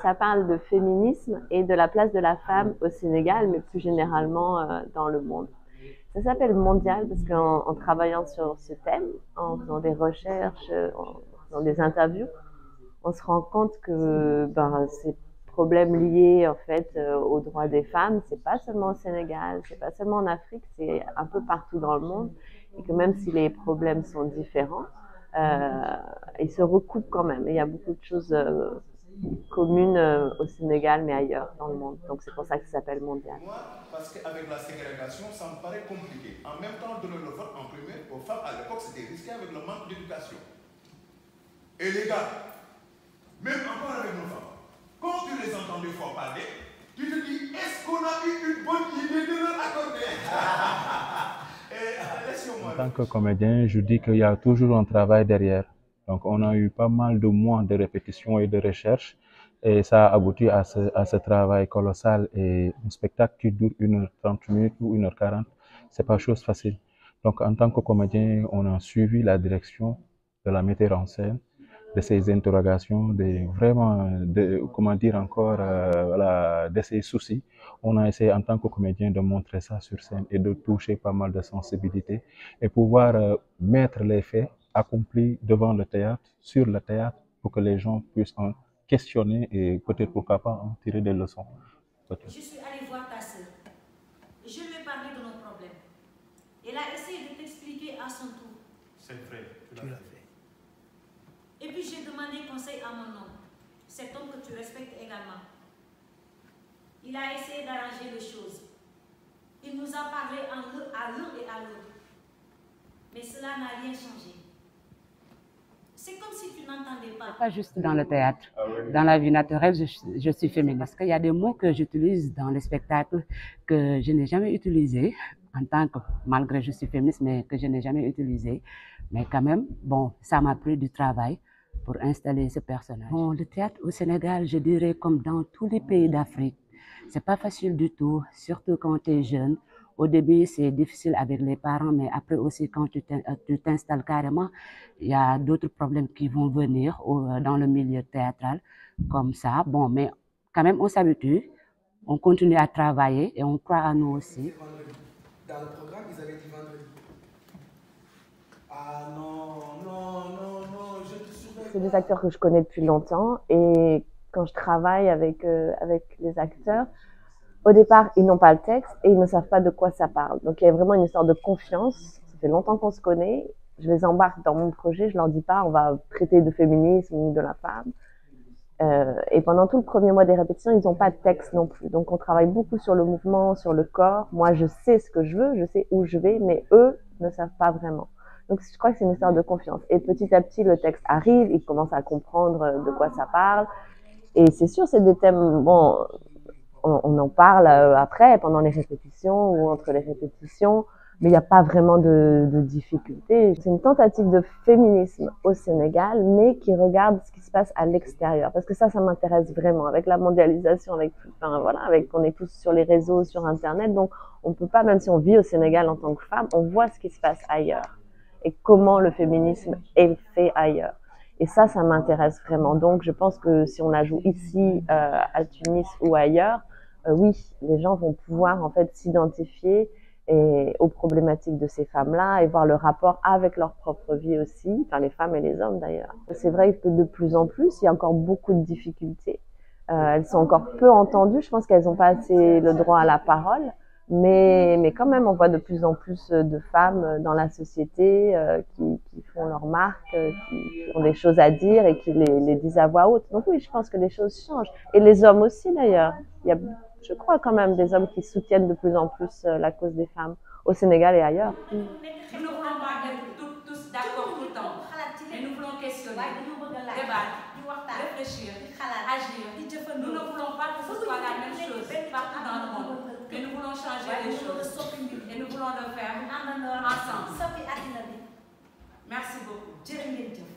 ça parle de féminisme et de la place de la femme au Sénégal, mais plus généralement dans le monde. Ça s'appelle Mondial parce qu'en travaillant sur ce thème, en faisant des recherches, en faisant des interviews, on se rend compte que ces problèmes liés en fait aux droits des femmes, c'est pas seulement au Sénégal, c'est pas seulement en Afrique, c'est un peu partout dans le monde, et que même si les problèmes sont différents, ils se recoupent quand même. Et il y a beaucoup de choses communes au Sénégal, mais ailleurs dans le monde. Donc c'est pour ça que ça s'appelle Mondial. Moi, parce qu'avec la ségrégation, ça me paraît compliqué. En même temps, donner le vote en premier aux femmes, à l'époque, c'était risqué avec le manque d'éducation. Et les gars, même encore avec nos femmes, quand tu les entends des fois parler, tu te dis, est-ce qu'on a eu une bonne idée de leur accorder? En tant que comédien, je dis qu'il y a toujours un travail derrière. Donc, on a eu pas mal de mois de répétition et de recherche, et ça a abouti à ce travail colossal. Et un spectacle qui dure 1h30 minutes ou 1h40, c'est pas chose facile. Donc, en tant que comédien, on a suivi la direction de la metteur en scène, de ses interrogations, comment dire encore, voilà, de ses soucis. On a essayé en tant que comédien de montrer ça sur scène et de toucher pas mal de sensibilité et pouvoir mettre les faits accomplis devant le théâtre, sur le théâtre, pour que les gens puissent en questionner et peut-être pourquoi pas en tirer des leçons. Je suis allée voir ta sœur. Je lui ai parlé de nos problèmes. Elle a essayé de t'expliquer à son tour. C'est vrai, tu l'as fait. Et puis j'ai demandé conseil à mon homme, cet homme que tu respectes également. Il a essayé d'arranger les choses. Il nous a parlé à l'un et à l'autre. Mais cela n'a rien changé. C'est comme si tu n'entendais pas. Pas juste dans le théâtre. Dans la vie naturelle, je suis féministe. Parce qu'il y a des mots que j'utilise dans les spectacles que je n'ai jamais utilisés en tant que, malgré que je suis féministe, mais que je n'ai jamais utilisé. Mais quand même, bon, ça m'a pris du travail pour installer ce personnage. Bon, le théâtre au Sénégal, je dirais comme dans tous les pays d'Afrique, c'est pas facile du tout, surtout quand tu es jeune. Au début, c'est difficile avec les parents, mais après aussi, quand tu t'installes carrément, il y a d'autres problèmes qui vont venir dans le milieu théâtral, comme ça. Bon, mais quand même, on s'habitue, on continue à travailler et on croit à nous aussi. Dans le programme, ils avaient dit vendredi. Ah non, non, non, non, je te surveille. C'est des acteurs que je connais depuis longtemps, et quand je travaille avec les acteurs, au départ, ils n'ont pas le texte et ils ne savent pas de quoi ça parle. Donc, il y a vraiment une histoire de confiance. Ça fait longtemps qu'on se connaît. Je les embarque dans mon projet. Je leur dis pas, on va traiter de féminisme ou de la femme. Et pendant tout le premier mois des répétitions, ils n'ont pas de texte non plus. Donc, on travaille beaucoup sur le mouvement, sur le corps. Moi, je sais ce que je veux, je sais où je vais, mais eux ne savent pas vraiment. Donc, je crois que c'est une histoire de confiance. Et petit à petit, le texte arrive, ils commencent à comprendre de quoi ça parle. Et c'est sûr, c'est des thèmes, bon, on en parle après, pendant les répétitions ou entre les répétitions, mais il n'y a pas vraiment de difficulté. C'est une tentative de féminisme au Sénégal, mais qui regarde ce qui se passe à l'extérieur. Parce que ça m'intéresse vraiment. Avec la mondialisation, on est tous sur les réseaux, sur Internet, donc on ne peut pas, même si on vit au Sénégal en tant que femme, on voit ce qui se passe ailleurs et comment le féminisme est fait ailleurs. Et ça m'intéresse vraiment. Donc, je pense que si on la joue ici, à Tunis ou ailleurs, oui, les gens vont pouvoir en fait s'identifier aux problématiques de ces femmes-là et voir le rapport avec leur propre vie aussi, enfin les femmes et les hommes d'ailleurs. C'est vrai que de plus en plus, il y a encore beaucoup de difficultés. Elles sont encore peu entendues. Je pense qu'elles n'ont pas assez le droit à la parole. Mais quand même, on voit de plus en plus de femmes dans la société qui font leur marque, qui ont des choses à dire et qui les disent à voix haute. Donc oui, je pense que les choses changent. Et les hommes aussi d'ailleurs. Il y a, je crois quand même, des hommes qui soutiennent de plus en plus la cause des femmes au Sénégal et ailleurs. Nous ne voulons pas être tous d'accord tout le temps. Mais nous voulons questionner, débattre, réfléchir, agir. Nous ne voulons pas que ce soit la même chose partout dans le monde. Mais nous voulons changer les choses. Et nous voulons le faire ensemble. Merci beaucoup.